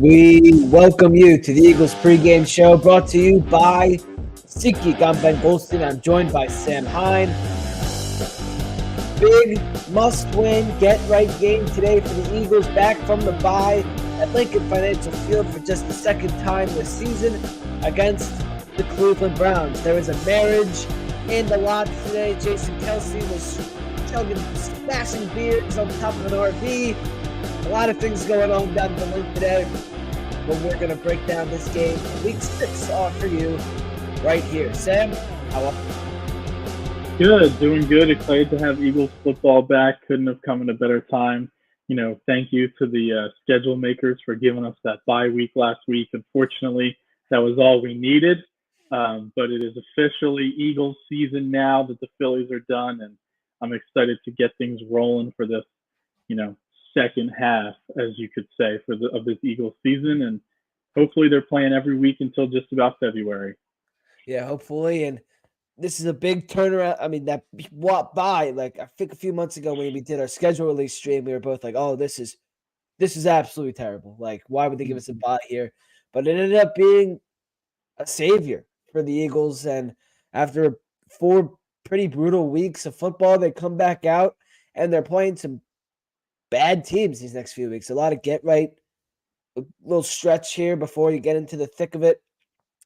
We welcome you to the Eagles pregame show brought to you by SeatGeek. I'm Ben Goldstein. I'm joined by Sam Heine. Big must-win, get-right game today for the Eagles back from the bye at Lincoln Financial Field for just the second time this season against the Cleveland Browns. There was a marriage in the lot today. Jason Kelsey was chugging, smashing beers on top of an RV. A lot of things going on down the Linc today, but we're going to break down this game. Week 6 off for you right here. Sam, how are you? Good, doing good. Excited to have Eagles football back. Couldn't have come at a better time. Thank you to the schedule makers for giving us that bye week last week. Unfortunately, that was all we needed. But it is officially Eagles season now that the Phillies are done, and I'm excited to get things rolling for this, second half, as you could say, of this Eagles season. And hopefully they're playing every week until just about February. Yeah, hopefully. And this is a big turnaround. I mean, that walked by, I think a few months ago when we did our schedule release stream, we were both like, oh, this is absolutely terrible. Like, why would they give us a bye here? But it ended up being a savior for the Eagles. And after 4 pretty brutal weeks of football, they come back out and they're playing some bad teams these next few weeks. A lot of get right, a little stretch here before you get into the thick of it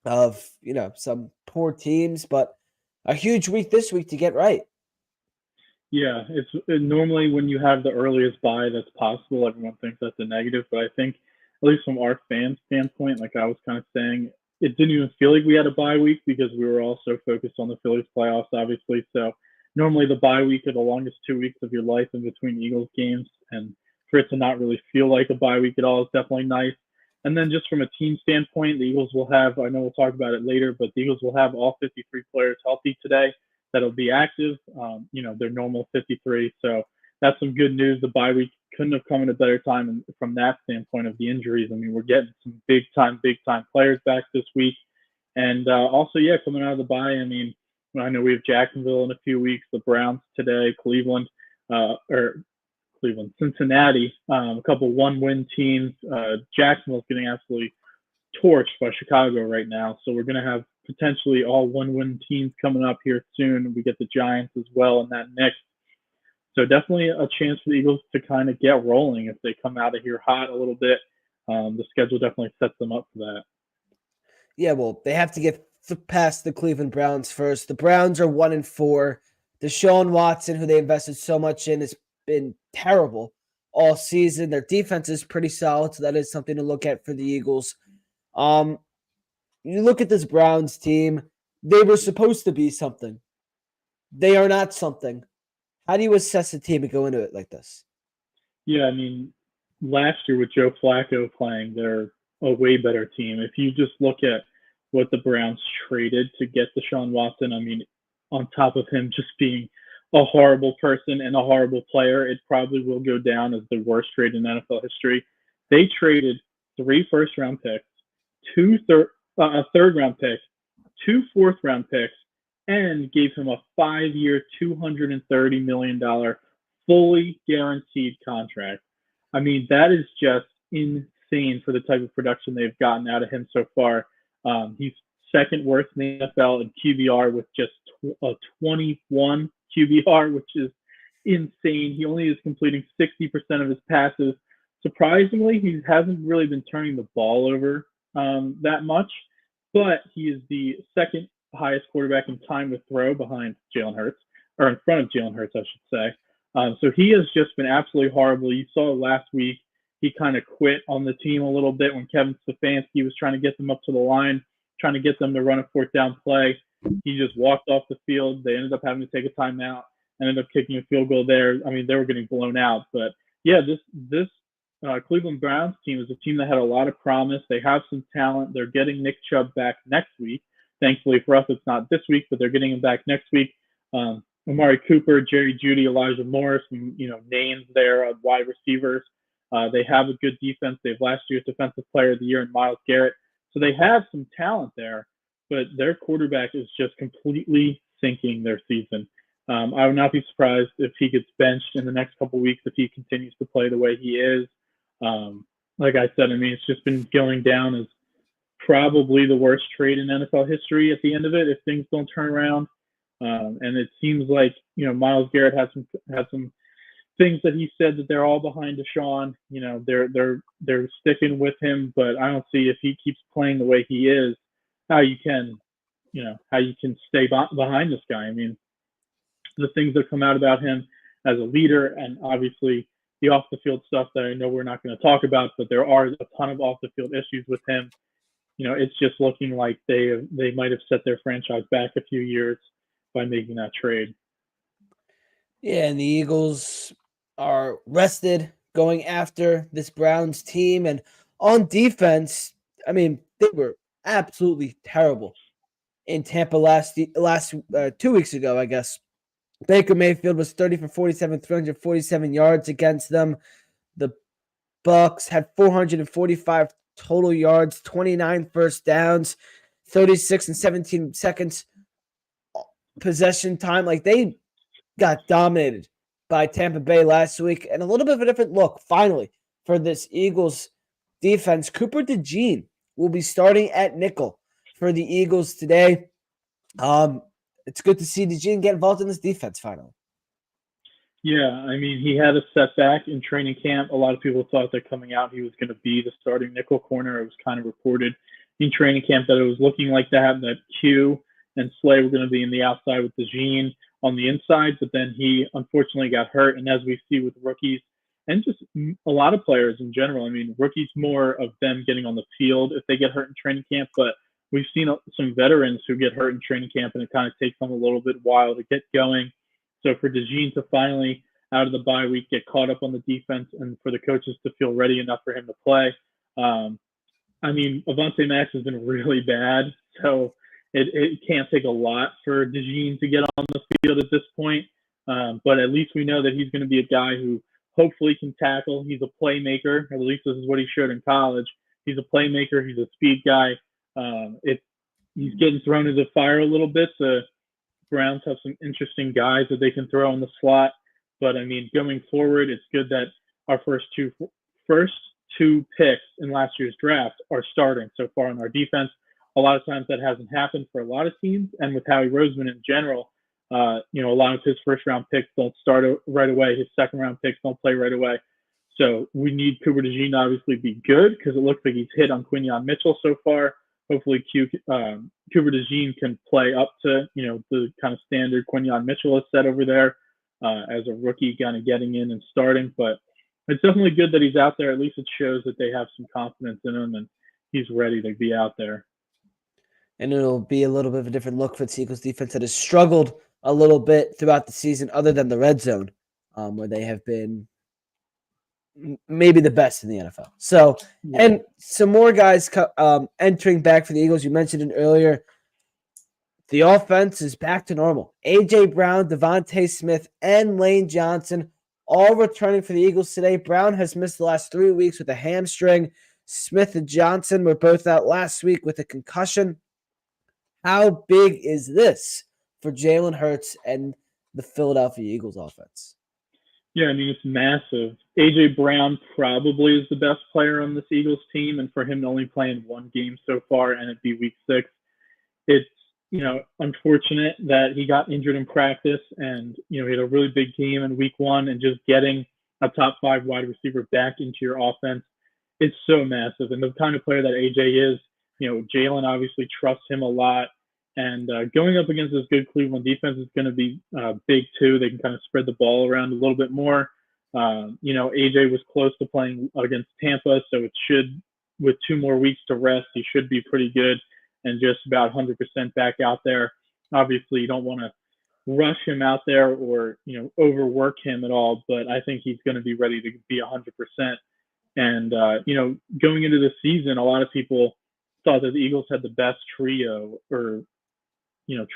of, some poor teams, but a huge week this week to get right. Yeah, it's normally when you have the earliest bye that's possible, everyone thinks that's a negative. But I think, at least from our fan standpoint, like I was kind of saying, it didn't even feel like we had a bye week because we were all so focused on the Phillies playoffs, obviously. So normally the bye week are the longest 2 weeks of your life in between Eagles games, and for it to not really feel like a bye week at all is definitely nice. And then just from a team standpoint, the Eagles will have, I know we'll talk about it later, but the Eagles will have all 53 players healthy today that'll be active, their normal 53. So that's some good news. The bye week couldn't have come at a better time. And from that standpoint of the injuries, I mean, we're getting some big time players back this week. And also, coming out of the bye, I mean, I know we have Jacksonville in a few weeks, the Browns today, Cincinnati, a couple one-win teams. Jacksonville's getting absolutely torched by Chicago right now. So we're going to have potentially all one-win teams coming up here soon. We get the Giants as well in that mix. So definitely a chance for the Eagles to kind of get rolling if they come out of here hot a little bit. The schedule definitely sets them up for that. Yeah, well, they have to get past the Cleveland Browns first. The Browns are 1-4. Deshaun Watson, who they invested so much in, has been terrible all season. Their defense is pretty solid, so that is something to look at for the Eagles. You look at this Browns team, they were supposed to be something. They are not something. How do you assess a team and go into it like this? Yeah, I mean, last year with Joe Flacco playing, they're a way better team. If you just look at what the Browns traded to get Deshaun Watson, I mean, on top of him just being a horrible person and a horrible player, it probably will go down as the worst trade in NFL history. They traded 3 first-round picks, a third-round pick, 2 fourth-round picks, and gave him a 5-year, $230 million fully guaranteed contract. I mean, that is just insane for the type of production they've gotten out of him so far. He's second worst in the NFL in QBR with just a 21 QBR, which is insane. He only is completing 60% of his passes. Surprisingly, he hasn't really been turning the ball over that much, but he is the second highest quarterback in time to throw behind Jalen Hurts, or in front of Jalen Hurts, I should say. So he has just been absolutely horrible. You saw last week, he kind of quit on the team a little bit when Kevin Stefanski was trying to get them up to the line, trying to get them to run a 4th down play. He just walked off the field. They ended up having to take a timeout, ended up kicking a field goal there. I mean, they were getting blown out. But, yeah, this Cleveland Browns team is a team that had a lot of promise. They have some talent. They're getting Nick Chubb back next week. Thankfully for us, it's not this week, but they're getting him back next week. Amari Cooper, Jerry Jeudy, Elijah Morris, some names there of wide receivers. They have a good defense. They have last year's Defensive Player of the Year in Myles Garrett. So they have some talent there, but their quarterback is just completely sinking their season. I would not be surprised if he gets benched in the next couple of weeks if he continues to play the way he is. like I said, I mean, it's just been going down as probably the worst trade in NFL history at the end of it if things don't turn around. And it seems like Myles Garrett had some things that he said that they're all behind Deshaun. They're sticking with him, but I don't see if he keeps playing the way he is how you can stay behind this guy. I mean, the things that come out about him as a leader, and obviously the off the field stuff that I know we're not going to talk about, but there are a ton of off the field issues with him. It's just looking like they might have set their franchise back a few years by making that trade. Yeah, and the Eagles are rested going after this Browns team. And on defense, I mean, they were absolutely terrible in Tampa last 2 weeks ago, I guess. Baker Mayfield was 30 for 47, 347 yards against them. The Bucks had 445 total yards, 29 first downs, 36 and 17 seconds possession time. Like, they got dominated by Tampa Bay last week, and a little bit of a different look finally for this Eagles defense. Cooper DeJean will be starting at nickel for the Eagles today. It's good to see DeJean get involved in this defense finally. Yeah, I mean, he had a setback in training camp. A lot of people thought that coming out he was going to be the starting nickel corner. It was kind of reported in training camp that it was looking like that Q and Slay were going to be in the outside with DeJean on the inside, but then he unfortunately got hurt. And as we see with rookies and just a lot of players in general, I mean, rookies more of them getting on the field if they get hurt in training camp, but we've seen some veterans who get hurt in training camp, and it kind of takes them a little bit while to get going. So for DeJean to finally, out of the bye week, get caught up on the defense, and for the coaches to feel ready enough for him to play, I mean, Avonte Max has been really bad, so it can't take a lot for DeJean to get on the field at this point. But at least we know that he's going to be a guy who hopefully can tackle. He's a playmaker. At least this is what he showed in college. He's a playmaker. He's a speed guy. He's getting thrown into the fire a little bit. The Browns have some interesting guys that they can throw in the slot. But, I mean, going forward, it's good that our first two picks in last year's draft are starting so far in our defense. A lot of times that hasn't happened for a lot of teams. And with Howie Roseman in general, a lot of his first-round picks don't start right away. His second-round picks don't play right away. So we need Cooper DeJean to obviously be good because it looks like he's hit on Quinyon Mitchell so far. Hopefully Cooper DeJean can play up to, the kind of standard Quinyon Mitchell has set over there as a rookie kind of getting in and starting. But it's definitely good that he's out there. At least it shows that they have some confidence in him and he's ready to be out there. And it'll be a little bit of a different look for the Eagles defense that has struggled a little bit throughout the season, other than the red zone, where they have been maybe the best in the NFL. So, and some more guys entering back for the Eagles. You mentioned it earlier. The offense is back to normal. A.J. Brown, DeVonta Smith, and Lane Johnson all returning for the Eagles today. Brown has missed the last 3 weeks with a hamstring. Smith and Johnson were both out last week with a concussion. How big is this for Jalen Hurts and the Philadelphia Eagles offense? Yeah, I mean, it's massive. A.J. Brown probably is the best player on this Eagles team, and for him to only play in one game so far and it be week 6, it's, unfortunate that he got injured in practice and, he had a really big game in week 1, and just getting a top 5 wide receiver back into your offense is so massive. And the kind of player that AJ is, Jalen obviously trusts him a lot. And going up against this good Cleveland defense is going to be big too. They can kind of spread the ball around a little bit more. AJ was close to playing against Tampa, so it should, with 2 more weeks to rest, he should be pretty good and just about 100% back out there. Obviously, you don't want to rush him out there or, overwork him at all, but I think he's going to be ready to be 100%. And, going into the season, a lot of people thought that the Eagles had the best trio or,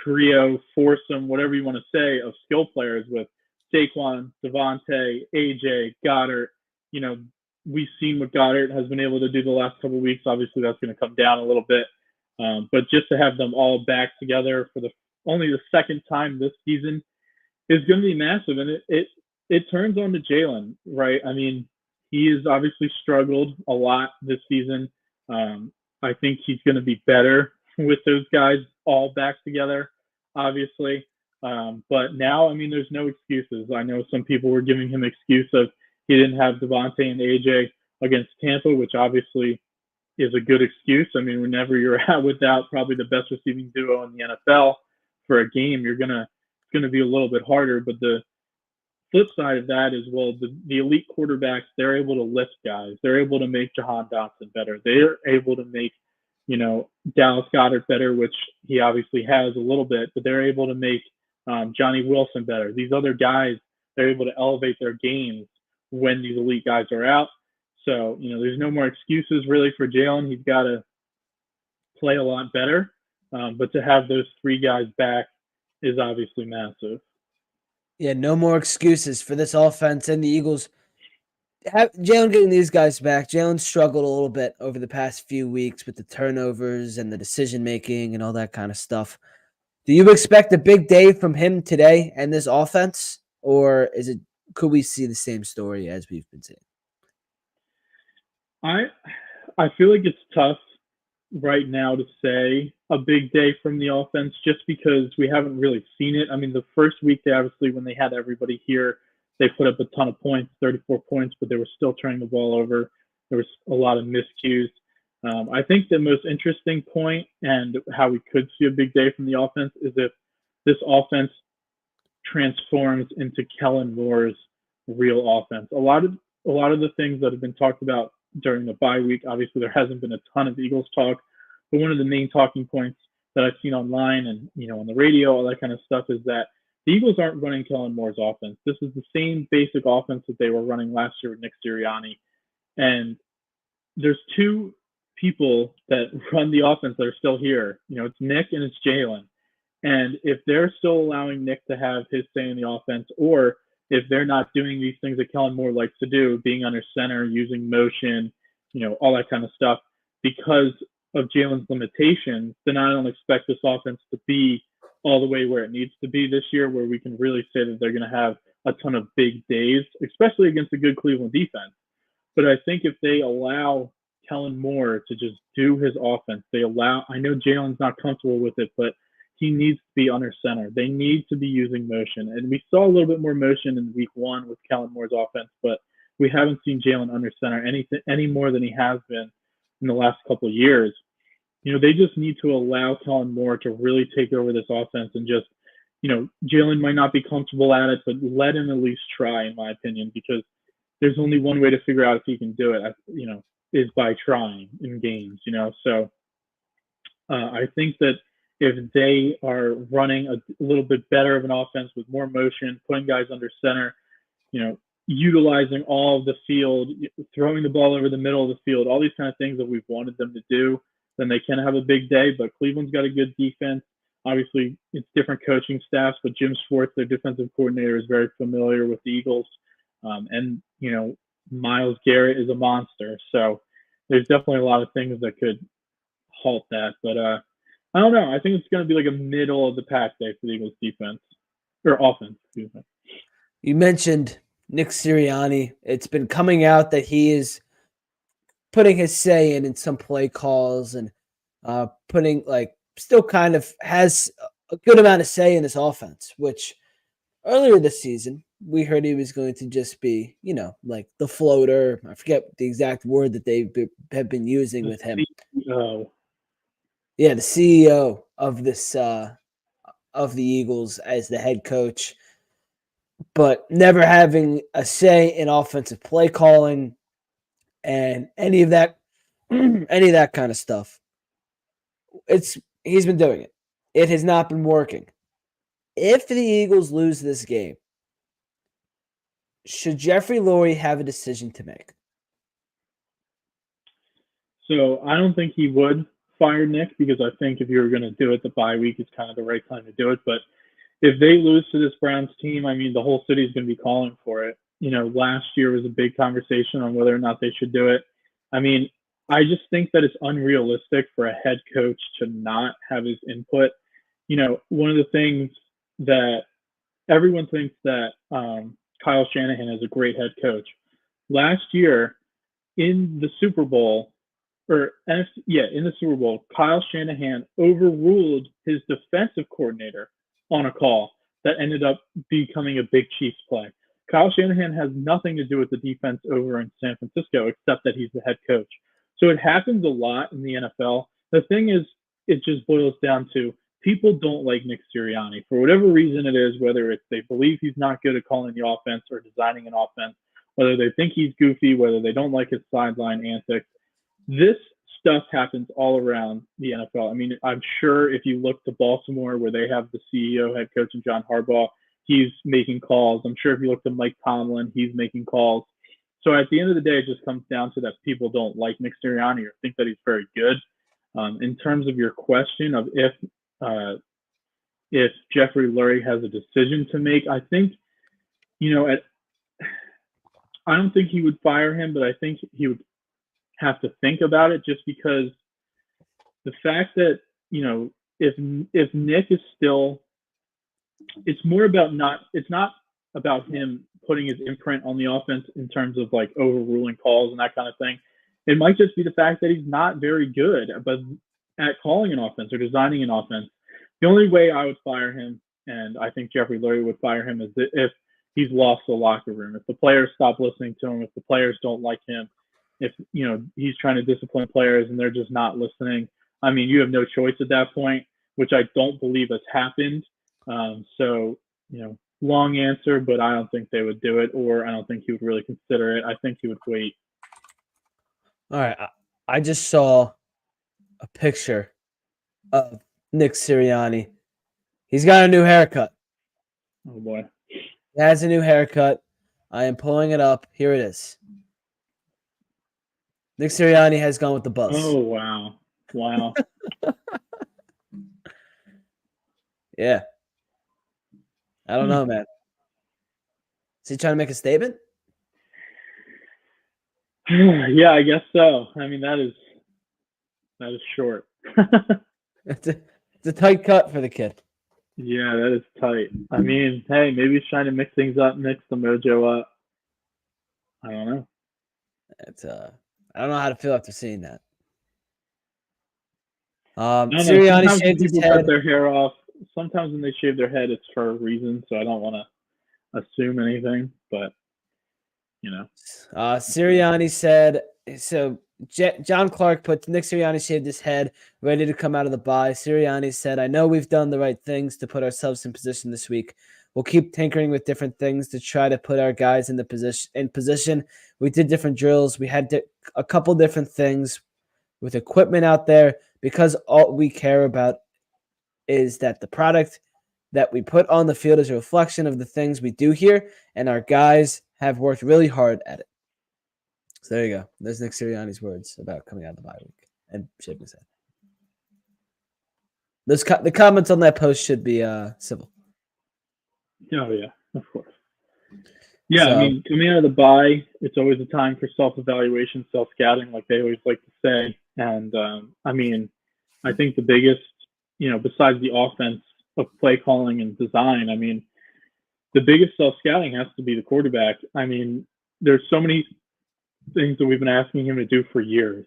trio, foursome, whatever you want to say, of skill players with Saquon, DeVonta, AJ, Goddard. We've seen what Goddard has been able to do the last couple of weeks. Obviously, that's going to come down a little bit. But just to have them all back together for only the second time this season is going to be massive. And it turns on to Jalen, right? I mean, he has obviously struggled a lot this season. I think he's going to be better with those guys all back together, obviously. But now, I mean, there's no excuses. I know some people were giving him excuse of he didn't have DeVonta and AJ against Tampa, which obviously is a good excuse. I mean, whenever you're out without probably the best receiving duo in the NFL for a game, it's gonna be a little bit harder. But the flip side of that is, well, the elite quarterbacks, they're able to lift guys. They're able to make Jahan Dotson better. They're able to make, Dallas Goedert better, which he obviously has a little bit, but they're able to make Johnny Wilson better. These other guys, they're able to elevate their games when these elite guys are out. So, there's no more excuses really for Jalen. He's got to play a lot better. But to have those three guys back is obviously massive. Yeah, no more excuses for this offense and the Eagles. Jalen getting these guys back. Jalen struggled a little bit over the past few weeks with the turnovers and the decision making and all that kind of stuff. Do you expect a big day from him today and this offense, or could we see the same story as we've been seeing? I feel like it's tough right now to say a big day from the offense just because we haven't really seen it. I mean, the first week, obviously, when they had everybody here, they put up a ton of points, 34 points, but they were still turning the ball over. There was a lot of miscues. I think the most interesting point and how we could see a big day from the offense is if this offense transforms into Kellen Moore's real offense. A lot of the things that have been talked about during the bye week, obviously there hasn't been a ton of Eagles talk, but one of the main talking points that I've seen online and on the radio, all that kind of stuff, is that the Eagles aren't running Kellen Moore's offense. This is the same basic offense that they were running last year with Nick Sirianni. And there's two people that run the offense that are still here. It's Nick and it's Jalen. And if they're still allowing Nick to have his say in the offense, or if they're not doing these things that Kellen Moore likes to do, being under center, using motion, all that kind of stuff, because of Jalen's limitations, then I don't expect this offense to be all the way where it needs to be this year, where we can really say that they're going to have a ton of big days, especially against a good Cleveland defense. But I think if they allow Kellen Moore to just do his offense, I know Jalen's not comfortable with it, but he needs to be under center. They need to be using motion. And we saw a little bit more motion in week one with Kellen Moore's offense, but we haven't seen Jalen under center any more than he has been in the last couple of years. They just need to allow Kellen Moore to really take over this offense and just, Jalen might not be comfortable at it, but let him at least try, in my opinion, because there's only one way to figure out if he can do it, is by trying in games, So I think that if they are running a little bit better of an offense with more motion, putting guys under center, utilizing all of the field, throwing the ball over the middle of the field, all these kind of things that we've wanted them to do, then they can have a big day. But Cleveland's got a good defense. Obviously, it's different coaching staffs, but Jim Schwartz, their defensive coordinator, is very familiar with the Eagles. And Myles Garrett is a monster. So there's definitely a lot of things that could halt that. But I don't know. I think it's going to be like a middle of the pack day for the Eagles defense or offense. Excuse me. You mentioned Nick Sirianni. It's been coming out that he is putting his say in some play calls and still kind of has a good amount of say in this offense, which earlier this season, we heard he was going to just be, like the floater. I forget the exact word that they have been using with him. CEO. Yeah, the CEO of this of the Eagles as the head coach, but never having a say in offensive play calling and any of that kind of stuff. He's been doing it. It has not been working. If the Eagles lose this game, should Jeffrey Lurie have a decision to make? So I don't think he would fire Nick, because I think if you were going to do it, the bye week is kind of the right time to do it. But if they lose to this Browns team, I mean, the whole city is going to be calling for it. Last year was a big conversation on whether or not they should do it. I mean, I just think that it's unrealistic for a head coach to not have his input. One of the things that everyone thinks that Kyle Shanahan is a great head coach. last year in the Super Bowl, in the Super Bowl, Kyle Shanahan overruled his defensive coordinator on a call that ended up becoming a big Chiefs play. Kyle Shanahan has nothing to do with the defense over in San Francisco except that he's the head coach. So it happens a lot in the NFL. The thing is, it just boils down to people don't like Nick Sirianni for whatever reason it is, whether it's they believe he's not good at calling the offense or designing an offense, whether they think he's goofy, whether they don't like his sideline antics. This stuff happens all around the NFL. I mean, I'm sure if you look to Baltimore, where they have the CEO, head coach, and John Harbaugh, he's making calls. I'm sure if you look to Mike Tomlin, he's making calls. So at the end of the day, it just comes down to that people don't like Nick Sirianni or think that he's very good. In terms of your question of if Jeffrey Lurie has a decision to make, I think, I don't think he would fire him, but I think he would have to think about it, just because the fact that, if Nick is still, it's more about it's not about him putting his imprint on the offense in terms of like overruling calls and that kind of thing. It might just be the fact that he's not very good at calling an offense or designing an offense. The only way I would fire him, and I think Jeffrey Lurie would fire him, is if he's lost the locker room. If the players stop listening to him, if the players don't like him, if he's trying to discipline players and they're just not listening. I mean, you have no choice at that point, which I don't believe has happened. Long answer, but I don't think they would do it, or I don't think he would really consider it. I think he would wait. All right. I just saw a picture of Nick Sirianni. He's got a new haircut. Oh, boy. He has a new haircut. I am pulling it up. Here it is. Nick Sirianni has gone with the bus. Oh, wow. Wow. Yeah. I don't know, man. Is he trying to make a statement? Yeah, I guess so. I mean, that is short. It's a tight cut for the kid. Yeah, that is tight. I mean, hey, maybe he's trying to mix things up, mix the mojo up. I don't know. I don't know how to feel after seeing that. Sirianni shaved his people head. cut their hair off. Sometimes when they shave their head, it's for a reason. So I don't want to assume anything, but Sirianni said so. John Clark put Nick Sirianni shaved his head, ready to come out of the bye. Sirianni said, "I know we've done the right things to put ourselves in position this week. We'll keep tinkering with different things to try to put our guys in position. We did different drills. We had a couple different things with equipment out there, because all we care about is that the product that we put on the field is a reflection of the things we do here, and our guys have worked really hard at it." So there you go. There's Nick Sirianni's words about coming out of the bye week and shaving his head. The comments on that post should be civil. Oh, yeah, of course. Yeah, so, I mean, coming out of the bye, it's always a time for self-evaluation, self-scouting, like they always like to say. And, I mean, I think the biggest, besides the offense of play calling and design, I mean, the biggest self-scouting has to be the quarterback. I mean, there's so many things that we've been asking him to do for years.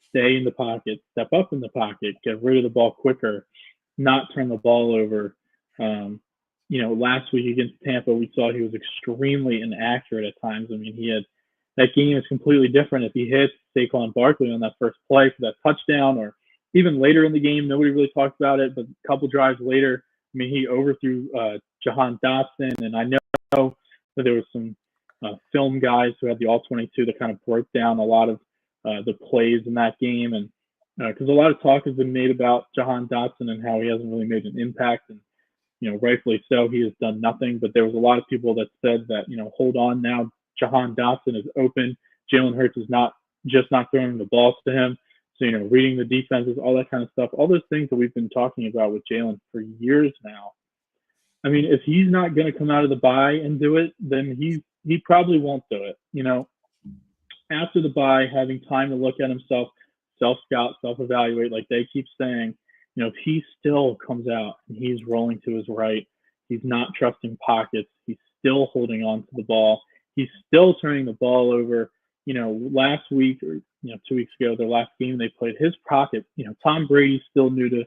Stay in the pocket, step up in the pocket, get rid of the ball quicker, not turn the ball over. Last week against Tampa, we saw he was extremely inaccurate at times. I mean, that game is completely different if he hits Saquon Barkley on that first play for that touchdown, or even later in the game, nobody really talked about it, but a couple drives later, I mean, he overthrew Jahan Dotson, and I know that there was some film guys who had the All-22 that kind of broke down a lot of the plays in that game, and because a lot of talk has been made about Jahan Dotson and how he hasn't really made an impact, and rightfully so, he has done nothing. But there was a lot of people that said that hold on, now Jahan Dotson is open. Jalen Hurts is not throwing the balls to him. So reading the defenses, all that kind of stuff, all those things that we've been talking about with Jalen for years now. I mean, if he's not going to come out of the bye and do it, then he probably won't do it. After the bye, having time to look at himself, self-scout, self-evaluate, like they keep saying, if he still comes out and he's rolling to his right, he's not trusting pockets, he's still holding on to the ball, he's still turning the ball over. Last week or 2 weeks ago, their last game they played, his pocket. Tom Brady's still new to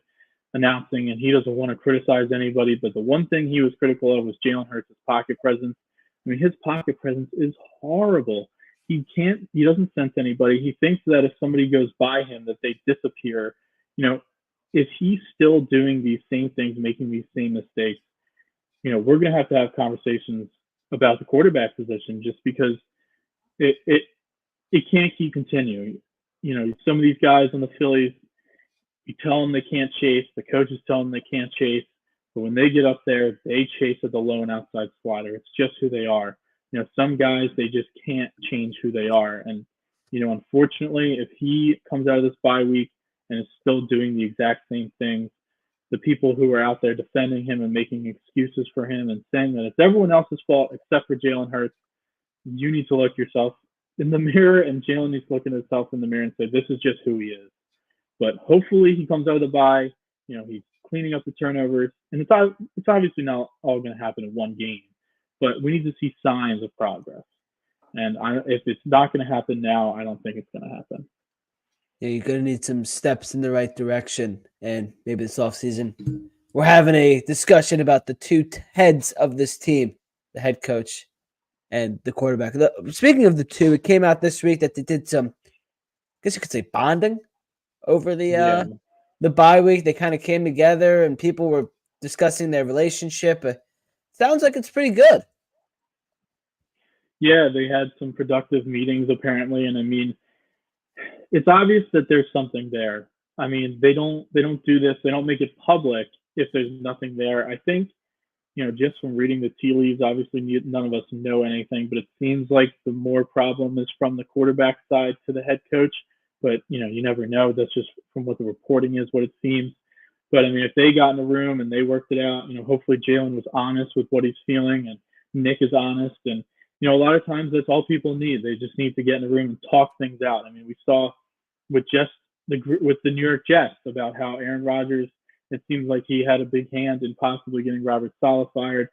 announcing, and he doesn't want to criticize anybody. But the one thing he was critical of was Jalen Hurts' pocket presence. I mean, his pocket presence is horrible. He doesn't sense anybody. He thinks that if somebody goes by him, that they disappear. If he's still doing these same things, making these same mistakes, we're going to have conversations about the quarterback position, just because it can't keep continuing. Some of these guys on the Phillies, you tell them they can't chase, the coaches tell them they can't chase, but when they get up there, they chase at the low and outside slider. It's just who they are. Some guys, they just can't change who they are. And, unfortunately, if he comes out of this bye week and is still doing the exact same things, the people who are out there defending him and making excuses for him and saying that it's everyone else's fault except for Jalen Hurts, you need to look yourself in the mirror, and Jalen needs to look at himself in the mirror and say, this is just who he is. But hopefully he comes out of the bye, he's cleaning up the turnovers, and it's obviously not all going to happen in one game, but we need to see signs of progress. And if it's not going to happen now, I don't think it's going to happen. Yeah, you're going to need some steps in the right direction. And maybe this offseason, we're having a discussion about the two heads of this team, the head coach and the quarterback. Speaking of the two, it came out this week that they did some, I guess you could say, bonding over the bye week. They kind of came together and people were discussing their relationship. Sounds like it's pretty good. Yeah, they had some productive meetings apparently, and I mean, it's obvious that there's something there. I mean, they don't do this, they don't make it public if there's nothing there. I think, just from reading the tea leaves, obviously none of us know anything, but it seems like the more problem is from the quarterback side to the head coach. But, you never know. That's just from what the reporting is, what it seems. But, I mean, if they got in a room and they worked it out, hopefully Jalen was honest with what he's feeling and Nick is honest. And, a lot of times that's all people need. They just need to get in a room and talk things out. I mean, we saw with the New York Jets about how Aaron Rodgers, it seems like he had a big hand in possibly getting Robert Saleh fired.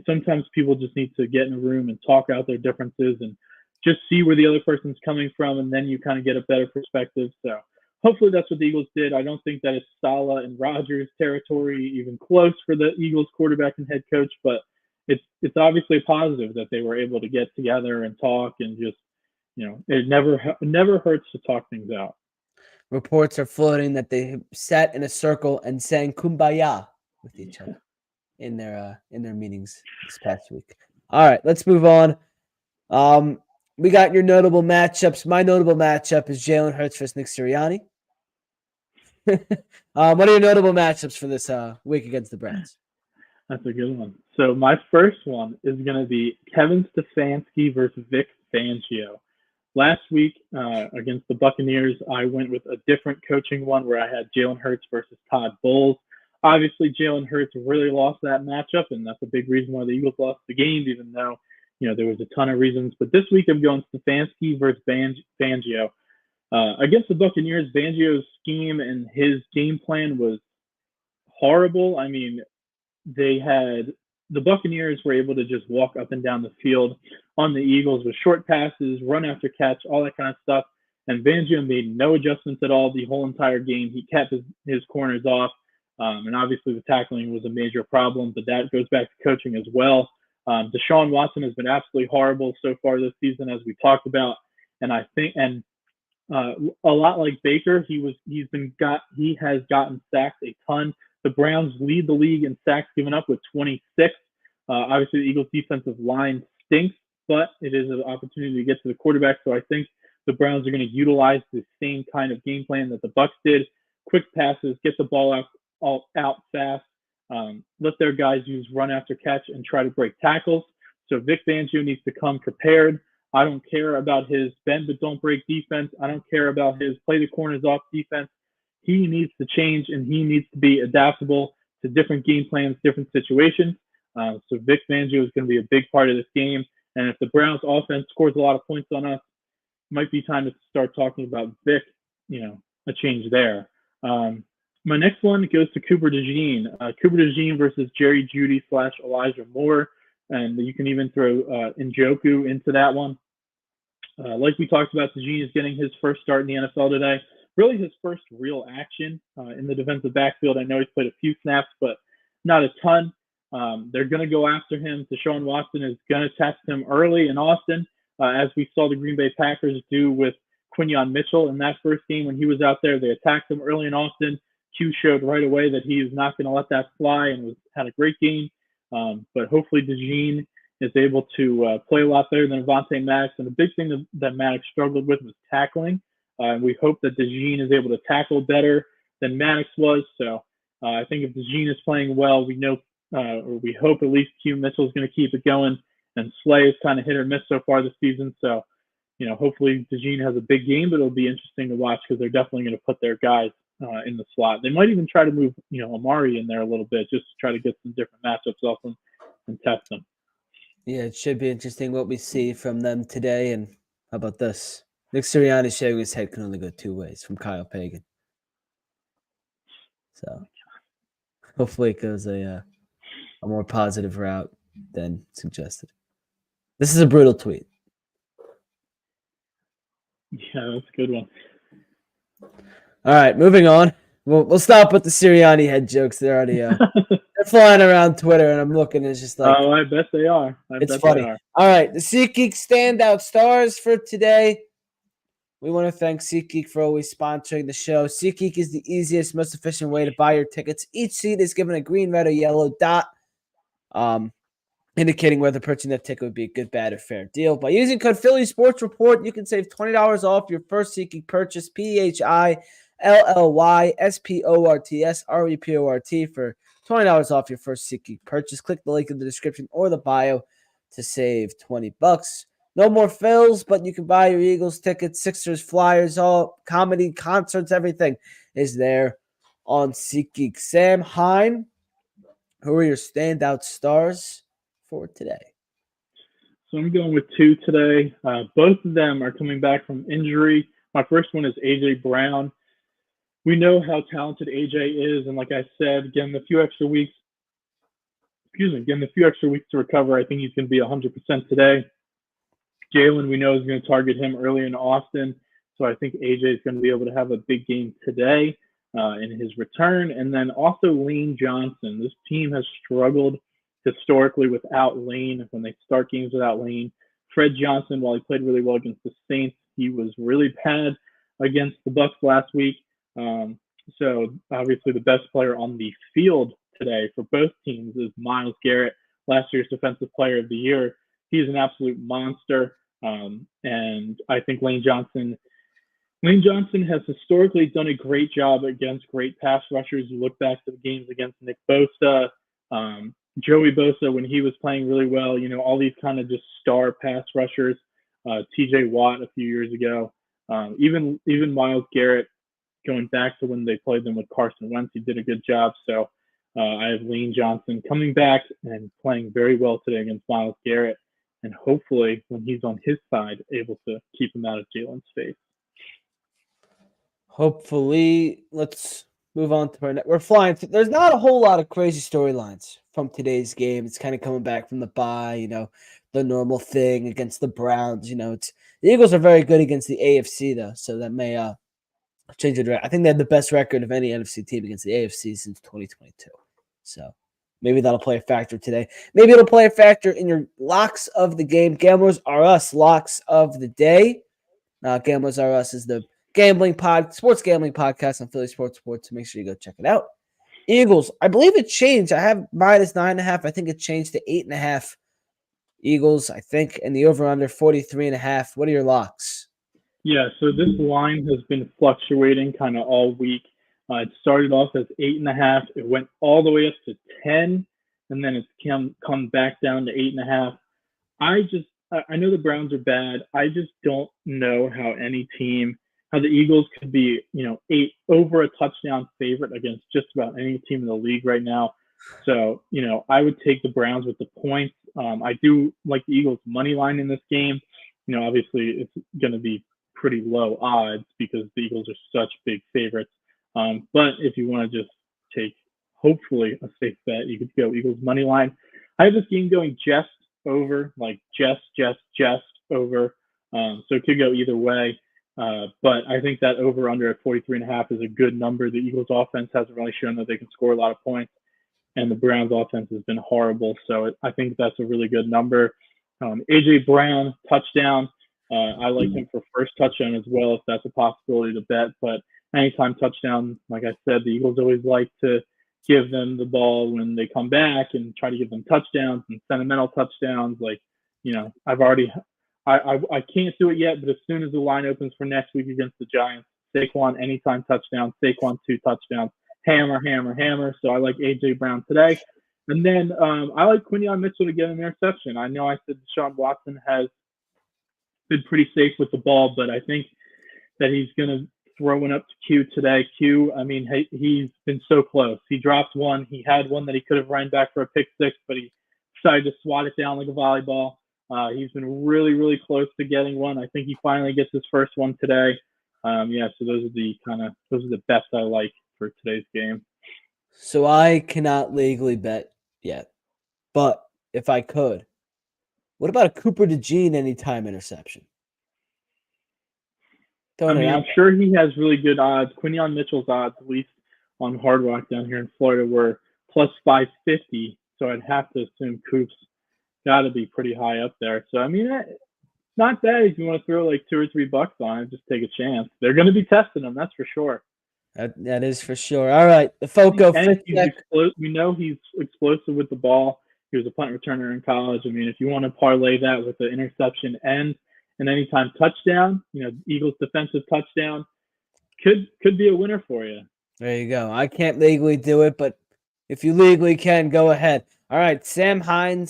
Sometimes people just need to get in a room and talk out their differences and just see where the other person's coming from, and then you kind of get a better perspective. So hopefully that's what the Eagles did. I don't think that it's Saleh and Rodgers territory even close for the Eagles quarterback and head coach, but it's obviously a positive that they were able to get together and talk, and just, it never hurts to talk things out. Reports are floating that they sat in a circle and sang "Kumbaya" with each other in their meetings this past week. All right, let's move on. We got your notable matchups. My notable matchup is Jalen Hurts versus Nick Sirianni. What are your notable matchups for this week against the Browns? That's a good one. So my first one is going to be Kevin Stefanski versus Vic Fangio. Last week against the Buccaneers, I went with a different coaching one where I had Jalen Hurts versus Todd Bowles. Obviously, Jalen Hurts really lost that matchup, and that's a big reason why the Eagles lost the game, even though there was a ton of reasons. But this week I'm going Stefanski versus Fangio. Against the Buccaneers, Fangio's scheme and his game plan was horrible. I mean, the Buccaneers were able to just walk up and down the field on the Eagles with short passes, run after catch, all that kind of stuff. And Fangio made no adjustments at all the whole entire game. He kept his corners off. And obviously the tackling was a major problem, but that goes back to coaching as well. Deshaun Watson has been absolutely horrible so far this season, as we talked about. And I think, a lot like Baker, he has gotten sacked a ton. The Browns lead the league in sacks given up with 26. Obviously, the Eagles' defensive line stinks, but it is an opportunity to get to the quarterback. So I think the Browns are going to utilize the same kind of game plan that the Bucs did: quick passes, get the ball out fast, let their guys use run after catch and try to break tackles. So Vic Fangio needs to come prepared. I don't care about his bend but don't break defense. I don't care about his play the corners off defense. He needs to change, and he needs to be adaptable to different game plans, different situations. So Vic Fangio is going to be a big part of this game. And if the Browns offense scores a lot of points on us, it might be time to start talking about Vic, a change there. My next one goes to Cooper DeJean. Cooper DeJean versus Jerry Jeudy / Elijah Moore. and you can even throw Njoku into that one. Like we talked about, DeVonta is getting his first start in the NFL today. Really his first real action in the defensive backfield. I know he's played a few snaps, but not a ton. They're going to go after him. Deshaun Watson is going to test him early in Austin, as we saw the Green Bay Packers do with Quinyon Mitchell in that first game when he was out there. They attacked him early in Austin. Q showed right away that he is not going to let that fly and had a great game. But hopefully DeVonta is able to play a lot better than Avonte Maddox. And the big thing that Maddox struggled with was tackling. We hope that DeVonta is able to tackle better than Maddox was. So I think if DeVonta is playing well, we know, or we hope at least Q Mitchell is going to keep it going. And Slay is kind of hit or miss so far this season. So, hopefully DeVonta has a big game, but it'll be interesting to watch because they're definitely going to put their guys in the slot. They might even try to move, Amari in there a little bit just to try to get some different matchups off them and test them. Yeah, it should be interesting what we see from them today. And how about this? Nick Sirianni shaving his head can only go two ways from Kyle Pagan. So hopefully it goes a more positive route than suggested. This is a brutal tweet. Yeah, that's a good one. All right, moving on. We'll stop with the Sirianni head jokes. They're already they're flying around Twitter, and I'm looking. It's just like, oh, I bet they are. It's funny. All right, the SeatGeek standout stars for today. We want to thank SeatGeek for always sponsoring the show. SeatGeek is the easiest, most efficient way to buy your tickets. Each seat is given a green, red, or yellow dot, indicating whether purchasing that ticket would be a good, bad, or fair deal. By using code Philly Sports Report, you can save $20 off your first SeatGeek purchase. PHILLYSPORTSREPORT for $20 off your first SeatGeek purchase. Click the link in the description or the bio to save $20. No more fills, but you can buy your Eagles tickets, Sixers, Flyers, all comedy, concerts, everything is there on SeatGeek. Sam Heine, who are your standout stars for today? So I'm going with two today. Both of them are coming back from injury. My first one is A.J. Brown. We know how talented A.J. is, and like I said, getting the few extra weeks to recover, I think he's going to be 100% today. Jalen, we know, is going to target him early in Austin, so I think A.J. is going to be able to have a big game today in his return. And then also Lane Johnson. This team has struggled historically without Lane when they start games without Lane. Fred Johnson, while he played really well against the Saints, he was really bad against the Bucs last week. So obviously the best player on the field today for both teams is Myles Garrett, last year's Defensive Player of the Year. He's an absolute monster. And I think Lane Johnson has historically done a great job against great pass rushers. You look back to the games against Nick Bosa, Joey Bosa when he was playing really well, all these kind of just star pass rushers, TJ Watt a few years ago, even Myles Garrett going back to when they played them with Carson Wentz, he did a good job. So I have Lane Johnson coming back and playing very well today against Myles Garrett. And hopefully, when he's on his side, able to keep him out of Jalen's face. Hopefully, let's move on to our next. We're flying. There's not a whole lot of crazy storylines from today's game. It's kind of coming back from the bye, the normal thing against the Browns. The Eagles are very good against the AFC, though, so that may change it. I think they had the best record of any NFC team against the AFC since 2022. So maybe that'll play a factor today. Maybe it'll play a factor in your locks of the game. Gamblers Are Us locks of the day. Gamblers Are Us is the sports gambling podcast on Philly Sports Sports. So make sure you go check it out. Eagles, I believe it changed. I have minus 9.5. I think it changed to 8.5. Eagles, I think, and the over/under 43.5. What are your locks? Yeah, so this line has been fluctuating kind of all week. It started off as 8.5. It went all the way up to 10, and then it's come back down to 8.5. I know the Browns are bad. I just don't know how the Eagles could be, 8 over a touchdown favorite against just about any team in the league right now. So, I would take the Browns with the points. I do like the Eagles money line in this game. Obviously it's going to be pretty low odds because the Eagles are such big favorites. But if you want to just take, hopefully, a safe bet, you could go Eagles money line. I have this game going just over, like just over. So it could go either way. But I think that over under at 43.5 is a good number. The Eagles offense hasn't really shown that they can score a lot of points, and the Browns offense has been horrible. So I think that's a really good number. AJ Brown touchdown. I like him for first touchdown as well if that's a possibility to bet. But anytime touchdown, like I said, the Eagles always like to give them the ball when they come back and try to give them touchdowns and sentimental touchdowns. Like, I can't do it yet, but as soon as the line opens for next week against the Giants, Saquon anytime touchdown, Saquon 2 touchdowns, hammer. So I like AJ Brown today. And then I like Quinyon Mitchell to get an interception. I know I said Deshaun Watson has been pretty safe with the ball, but I think that he's going to throw one up to Q today. Q, I mean, he's been so close. He dropped one. He had one that he could have run back for a pick six, but he decided to swat it down like a volleyball. He's been really, really close to getting one. I think he finally gets his first one today. So those are the bets I like for today's game. So I cannot legally bet yet, but if I could, what about a Cooper DeJean anytime interception? I'm sure he has really good odds. Quinyon Mitchell's odds, at least on Hard Rock down here in Florida, were plus 550. So I'd have to assume Coop's got to be pretty high up there. So, I mean, not bad if you want to throw like $2 or $3 on it. Just take a chance. They're going to be testing him, that's for sure. That is for sure. All right, the Foco. We know he's explosive with the ball. He was a punt returner in college. I mean, if you want to parlay that with the interception and an anytime touchdown, Eagles defensive touchdown, could be a winner for you. There you go. I can't legally do it, but if you legally can, go ahead. All right, Sam Heine.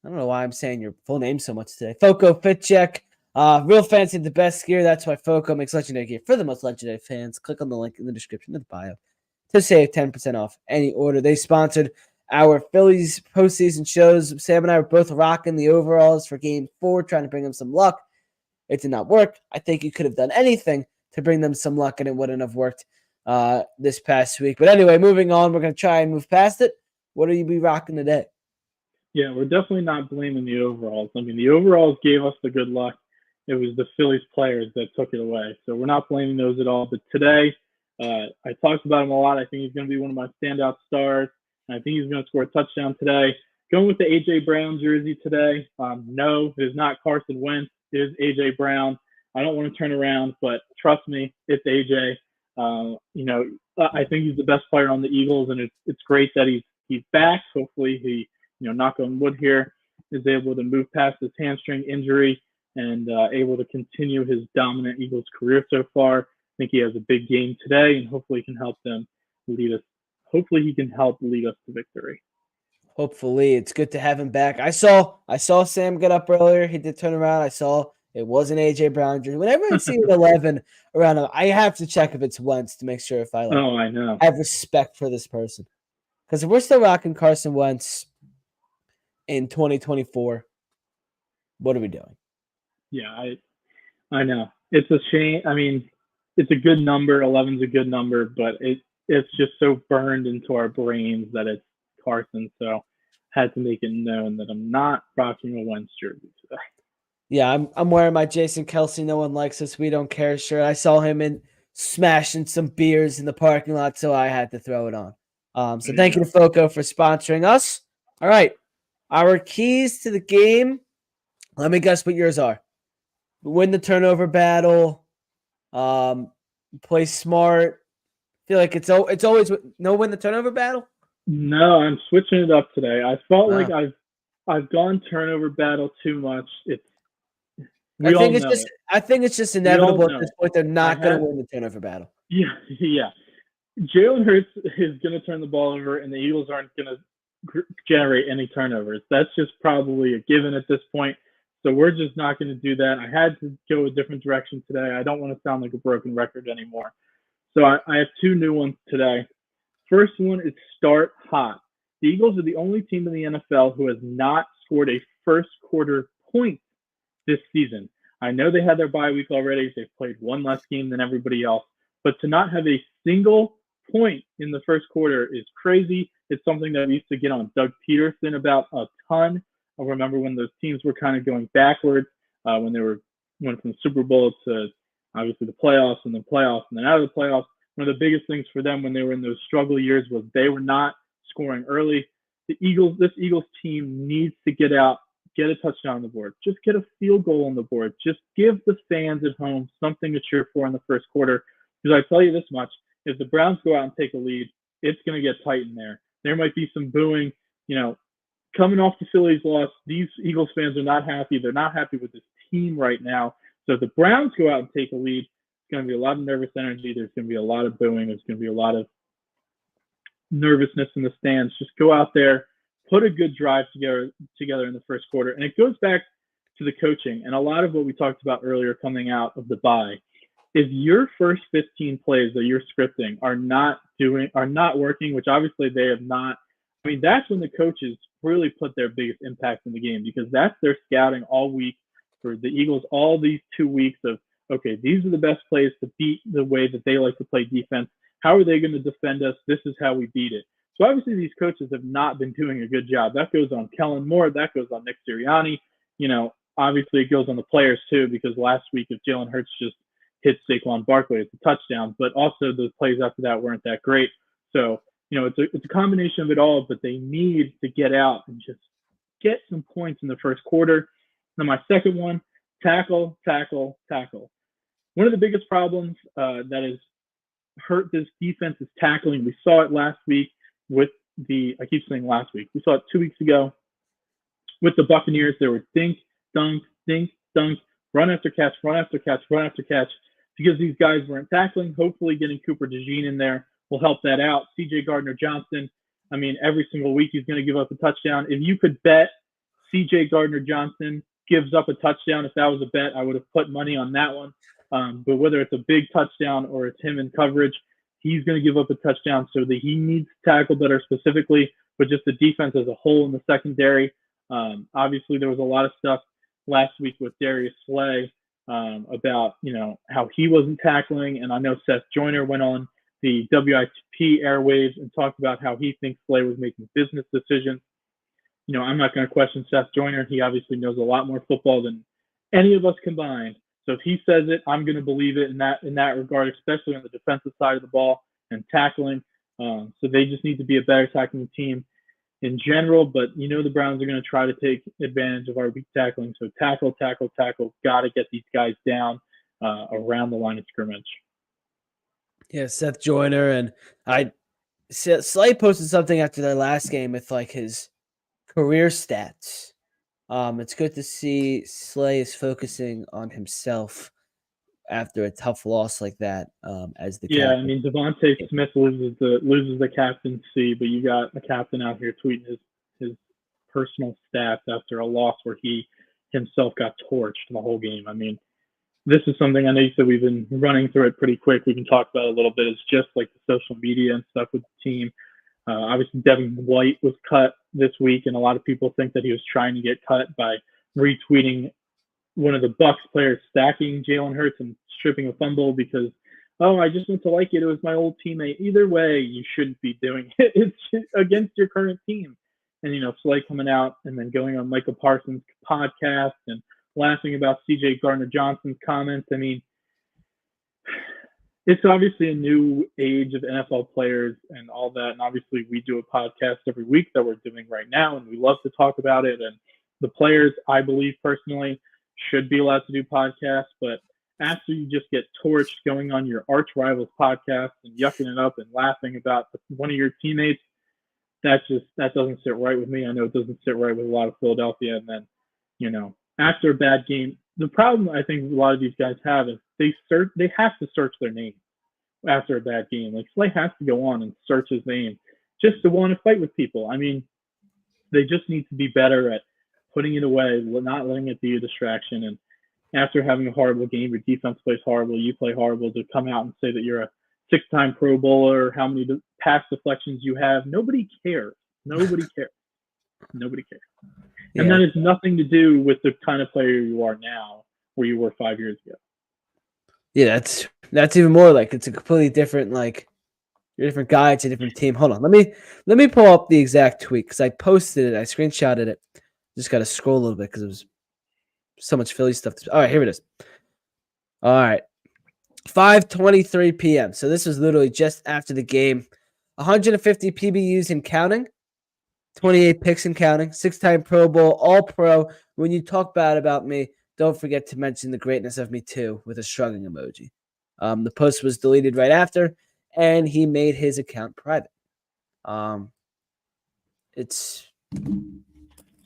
I don't know why I'm saying your full name so much today. Foco Fit Check. Real fancy, the best gear. That's why Foco makes legendary gear for the most legendary fans. Click on the link in the description of the bio to save 10% off any order. They sponsored our Phillies postseason shows. Sam and I were both rocking the overalls for Game 4, trying to bring them some luck. It did not work. I think you could have done anything to bring them some luck, and it wouldn't have worked this past week. But anyway, moving on. We're going to try and move past it. What are you be rocking today? Yeah, we're definitely not blaming the overalls. I mean, the overalls gave us the good luck. It was the Phillies players that took it away. So we're not blaming those at all. But today, I talked about him a lot. I think he's going to be one of my standout stars. And I think he's going to score a touchdown today. Going with the A.J. Brown jersey today. No, it is not Carson Wentz. It is A.J. Brown. I don't want to turn around, but trust me, it's A.J. I think he's the best player on the Eagles, and it's great that he's back. Hopefully he, knock on wood here, is able to move past his hamstring injury and able to continue his dominant Eagles career so far. I think he has a big game today, and hopefully he can help them lead us. Hopefully he can help lead us to victory. Hopefully, it's good to have him back. I saw Sam get up earlier. He did turn around. I saw it wasn't AJ Brown. Whenever I see an 11 around him, I have to check if it's Wentz to make sure if I I know. have respect for this person. Because if we're still rocking Carson Wentz in 2024, what are we doing? Yeah, I know. It's a shame. I mean, it's a good number. 11's a good number, but it's just so burned into our brains that it's Carson. So had to make it known that I'm not rocking a Wentz jersey today. Yeah, I'm wearing my Jason Kelce "No One Likes Us, We Don't Care" shirt. I saw him smashing some beers in the parking lot, so I had to throw it on. So thank you to Foco for sponsoring us. All right, our keys to the game. Let me guess what yours are. Win the turnover battle. Play smart. I feel like it's always win the turnover battle. No, I'm switching it up today. I felt like I've gone turnover battle too much. I think it's just inevitable at this point. They're not going to win the turnover battle. Yeah. Jalen Hurts is going to turn the ball over, and the Eagles aren't going to generate any turnovers. That's just probably a given at this point. So we're just not going to do that. I had to go a different direction today. I don't want to sound like a broken record anymore. So I have two new ones today. First one is start hot. The Eagles are the only team in the NFL who has not scored a first quarter point this season. I know they had their bye week already. They've played one less game than everybody else. But to not have a single point in the first quarter is crazy. It's something that we used to get on Doug Peterson about a ton. I remember when those teams were kind of going backwards, when they went from the Super Bowl to obviously the playoffs and then out of the playoffs. One of the biggest things for them when they were in those struggle years was they were not scoring early. This Eagles team needs to get out, get a touchdown on the board, just get a field goal on the board, just give the fans at home something to cheer for in the first quarter. Because I tell you this much, if the Browns go out and take a lead, it's going to get tight in there. There might be some booing, coming off the Phillies loss. These Eagles fans are not happy. They're not happy with this team right now. So if the Browns go out and take a lead, it's going to be a lot of nervous energy. There's going to be a lot of booing. There's going to be a lot of nervousness in the stands. Just go out there, put a good drive together in the first quarter. And it goes back to the coaching. And a lot of what we talked about earlier coming out of the bye is your first 15 plays that you're scripting are not working, which obviously they have not. I mean, that's when the coaches really put their biggest impact in the game, because that's their scouting all week for the Eagles, all these 2 weeks of, okay, these are the best plays to beat the way that they like to play defense. How are they going to defend us? This is how we beat it. So obviously these coaches have not been doing a good job. That goes on Kellen Moore. That goes on Nick Sirianni. Obviously it goes on the players too, because last week if Jalen Hurts just hit Saquon Barkley, it's a touchdown. But also those plays after that weren't that great. So, it's a combination of it all, but they need to get out and just get some points in the first quarter. Now my second one, tackle. One of the biggest problems that has hurt this defense is tackling. We saw it last week with I keep saying last week. We saw it 2 weeks ago with the Buccaneers. There were dink, dunk, run after catch, because these guys weren't tackling. Hopefully getting Cooper DeJean in there will help that out. C.J. Gardner-Johnson, I mean, every single week he's going to give up a touchdown. If you could bet C.J. Gardner-Johnson gives up a touchdown, if that was a bet, I would have put money on that one. But whether it's a big touchdown or it's him in coverage, he's going to give up a touchdown. So that he needs to tackle better specifically, but just the defense as a whole in the secondary. Obviously, there was a lot of stuff last week with Darius Slay about, how he wasn't tackling. And I know Seth Joyner went on the WIP airwaves and talked about how he thinks Slay was making business decisions. I'm not going to question Seth Joyner. He obviously knows a lot more football than any of us combined. So if he says it, I'm going to believe it in that regard, especially on the defensive side of the ball and tackling. So they just need to be a better tackling team in general. But the Browns are going to try to take advantage of our weak tackling. So tackle. Got to get these guys down around the line of scrimmage. Yeah, Seth Joyner, and Slay posted something after their last game with his career stats. It's good to see Slay is focusing on himself after a tough loss like that. As the captain. I mean, DeVonta Smith loses the captaincy, but you got a captain out here tweeting his personal stats after a loss where he himself got torched the whole game. I mean, this is something I know you said we've been running through it pretty quick. We can talk about it a little bit. It's just like the social media and stuff with the team. Obviously, Devin White was cut this week, and a lot of people think that he was trying to get cut by retweeting one of the Bucs players stacking Jalen Hurts and stripping a fumble because, I just went to like it. It was my old teammate. Either way, you shouldn't be doing it. It's against your current team. And, Slay coming out and then going on Michael Parsons' podcast and laughing about C.J. Gardner-Johnson's comments. I mean, it's obviously a new age of NFL players and all that. And obviously we do a podcast every week that we're doing right now, and we love to talk about it. And the players, I believe personally, should be allowed to do podcasts. But after you just get torched going on your arch rival's podcast and yucking it up and laughing about one of your teammates, that doesn't sit right with me. I know it doesn't sit right with a lot of Philadelphia. And then, after a bad game, the problem I think a lot of these guys have is they have to search their name after a bad game. Like Slay has to go on and search his name just to want to fight with people. I mean, they just need to be better at putting it away, not letting it be a distraction. And after having a horrible game, your defense plays horrible, you play horrible, to come out and say that you're a 6-time Pro Bowler, how many pass deflections you have, nobody cares. Nobody cares. And that has nothing to do with the kind of player you are now where you were 5 years ago. Yeah, that's even more it's a completely different You're a different guy. It's a different team. Hold on. Let me pull up the exact tweet because I posted it. I screenshotted it. Just got to scroll a little bit because it was so much Philly stuff. All right, here it is. All right. 5:23 p.m. So this was literally just after the game. 150 PBUs and counting. 28 picks and counting. 6-time Pro Bowl, All Pro. When you talk bad about me, don't forget to mention the greatness of me too with a shrugging emoji. The post was deleted right after, and he made his account private. It's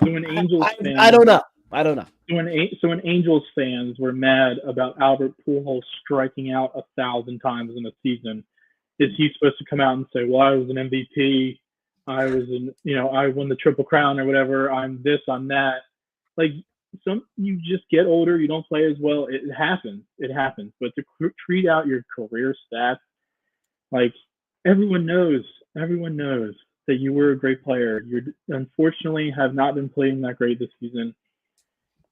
So when Angels fans, I don't know. I don't know. So when Angels fans were mad about Albert Pujols striking out 1,000 times in a season, is he supposed to come out and say, "Well, I was an MVP, I won the Triple Crown or whatever. I'm this, I'm that." Like you just get older, you don't play as well. It happens. But to treat out your career stats, like everyone knows that you were a great player. You unfortunately have not been playing that great this season.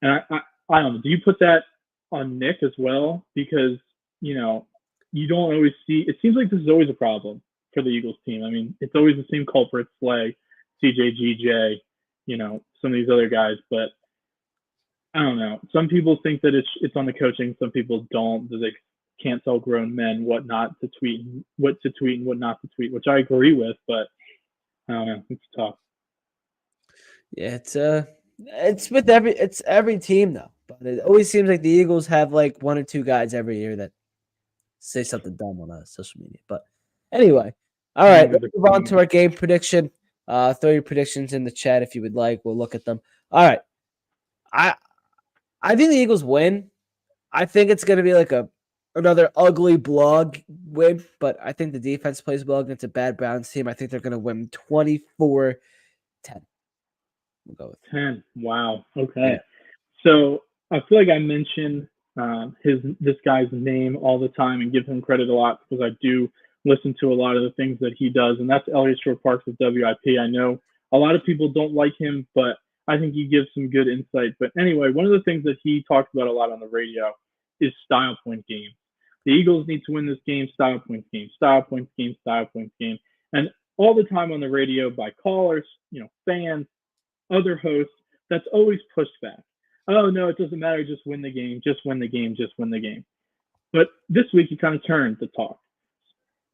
And I don't know. Do you put that on Nick as well? Because, you don't always see – it seems like this is always a problem for the Eagles team. I mean, it's always the same culprits, Slay, CJ, some of these other guys. But I don't know. Some people think that it's on the coaching. Some people don't. That they can't tell grown men what not to tweet, what to tweet and what not to tweet, which I agree with. But I don't know. It's tough. Yeah, it's with every team though. But it always seems like the Eagles have like one or two guys every year that say something dumb on social media. But anyway, all right, let's move on to our game prediction. Throw your predictions in the chat if you would like. We'll look at them. All right. I think the Eagles win. I think it's going to be like another ugly blog win, but I think the defense plays well against a bad Browns team. I think they're going to win 24-10. We'll go with 10. Wow. Okay. Yeah. So I feel like I mention this guy's name all the time and give him credit a lot because I do listen to a lot of the things that he does, and that's Elliot Shore-Parks with WIP. I know a lot of people don't like him, but I think he gives some good insight. But anyway, one of the things that he talks about a lot on the radio is style point games. The Eagles need to win this game, style points game, style points game, style points game. And all the time on the radio by callers, fans, other hosts, that's always pushed back. Oh, no, it doesn't matter. Just win the game. Just win the game. Just win the game. But this week, he kind of turned the talk.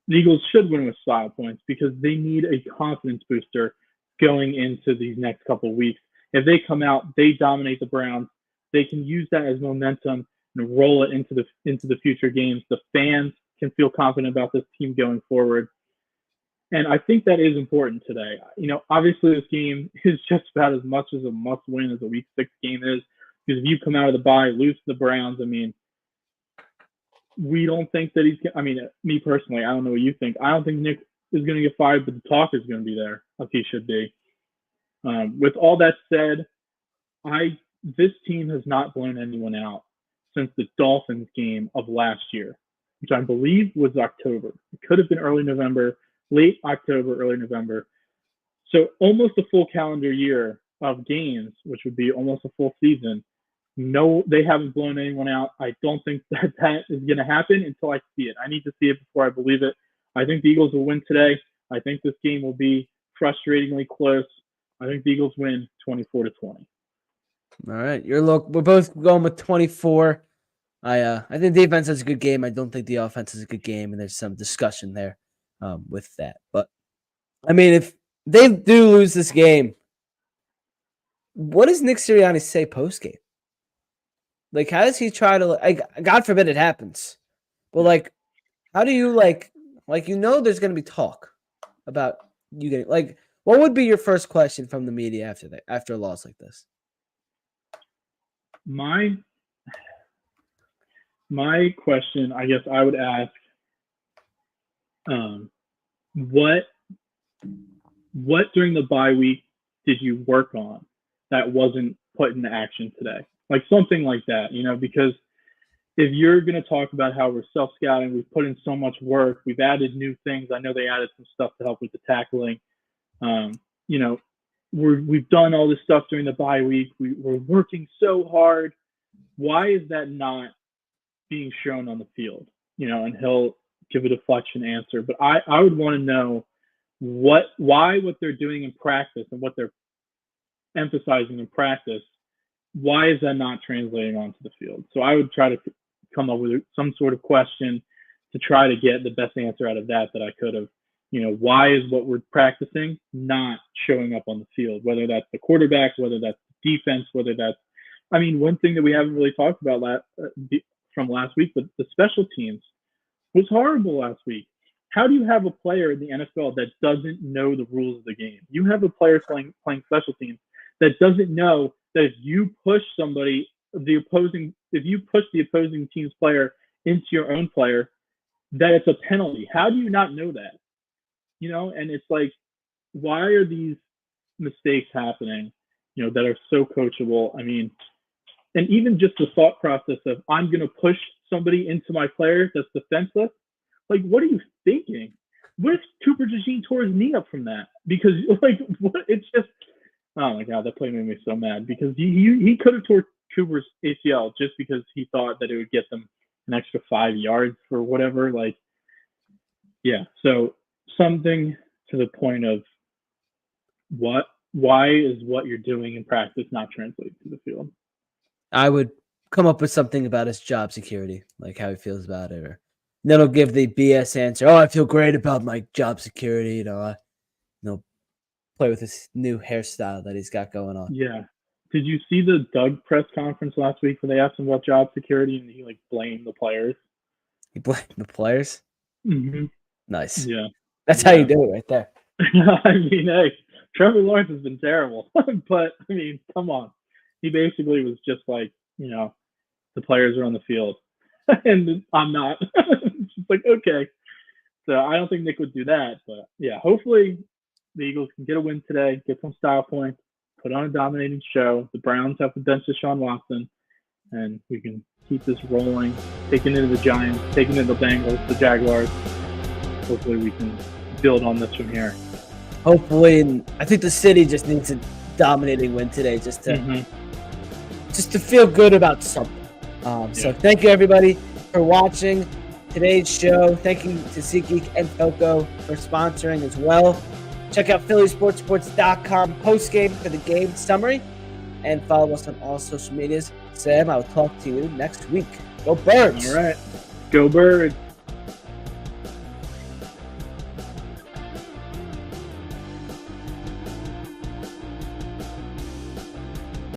The Eagles should win with style points because they need a confidence booster going into these next couple of weeks. If they come out, they dominate the Browns, they can use that as momentum and roll it into the future games. The fans can feel confident about this team going forward. And I think that is important today. Obviously this game is just about as much as a must-win as a Week 6 game is. Because if you come out of the bye, lose to the Browns, we don't think that me personally, I don't know what you think. I don't think Nick is going to get fired, but the talk is going to be there, like he should be. With all that said, this team has not blown anyone out since the Dolphins game of last year, which I believe was October. It could have been early November, late October, early November. So almost a full calendar year of games, which would be almost a full season. No, they haven't blown anyone out. I don't think that is going to happen until I see it. I need to see it before I believe it. I think the Eagles will win today. I think this game will be frustratingly close. I think the Eagles win 24-20. All right. We're both going with 24. I think the defense has a good game. I don't think the offense is a good game, and there's some discussion there with that. But, if they do lose this game, what does Nick Sirianni say post-game? Like, how does he try to God forbid it happens. But, how do you, there's going to be talk about you getting, what would be your first question from the media after a loss like this? My question, I guess I would ask, what during the bye week did you work on that wasn't put into action today? Like something like that, because if you're going to talk about how we're self-scouting, we've put in so much work, we've added new things. I know they added some stuff to help with the tackling. We've done all this stuff during the bye week. We're working so hard. Why is that not being shown on the field? And give a deflection answer, but I would want to know why what they're doing in practice and what they're emphasizing in practice, why is that not translating onto the field? So I would try to come up with some sort of question to try to get the best answer out of that I could have. Why is what we're practicing not showing up on the field? Whether that's the quarterback, whether that's defense, whether that's, one thing that we haven't really talked about from last week, but the special teams was horrible last week. How do you have a player in the NFL that doesn't know the rules of the game? You have a player playing special teams that doesn't know that if you push somebody, if you push the opposing team's player into your own player, that it's a penalty. How do you not know that? And it's like, why are these mistakes happening, that are so coachable? And even just the thought process of, I'm going to push somebody into my player that's defenseless. Like, what are you thinking? What if Cooper DeJean tore his knee up from that? Because, it's just, oh my God, that play made me so mad, because he could have tore Cooper's ACL just because he thought that it would get them an extra 5 yards or whatever. So something to the point of why is what you're doing in practice not translating to the field? I would come up with something about his job security, like how he feels about it, or then he'll give the BS answer. Oh, I feel great about my job security. Play with this new hairstyle that he's got going on. Yeah. Did you see the Doug press conference last week where they asked him about job security and he blamed the players? He blamed the players? Mm-hmm. Nice. Yeah. That's how you do it right there. Hey, Trevor Lawrence has been terrible, but come on. He basically was just like, the players are on the field and I'm not. It's just like, okay. So I don't think Nick would do that, but yeah, hopefully the Eagles can get a win today, get some style points, put on a dominating show. The Browns have to bench Deshaun Watson, and we can keep this rolling, taking it to the Giants, taking it to the Bengals, the Jaguars. Hopefully we can build on this from here. Hopefully, and I think the city just needs a dominating win today just to feel good about something. So thank you, everybody, for watching today's show. Thank you to SeatGeek and Toco for sponsoring as well. Check out PhillySportsReports.com postgame for the game summary, and follow us on all social medias. Sam, I will talk to you next week. Go Birds! All right. Go Birds!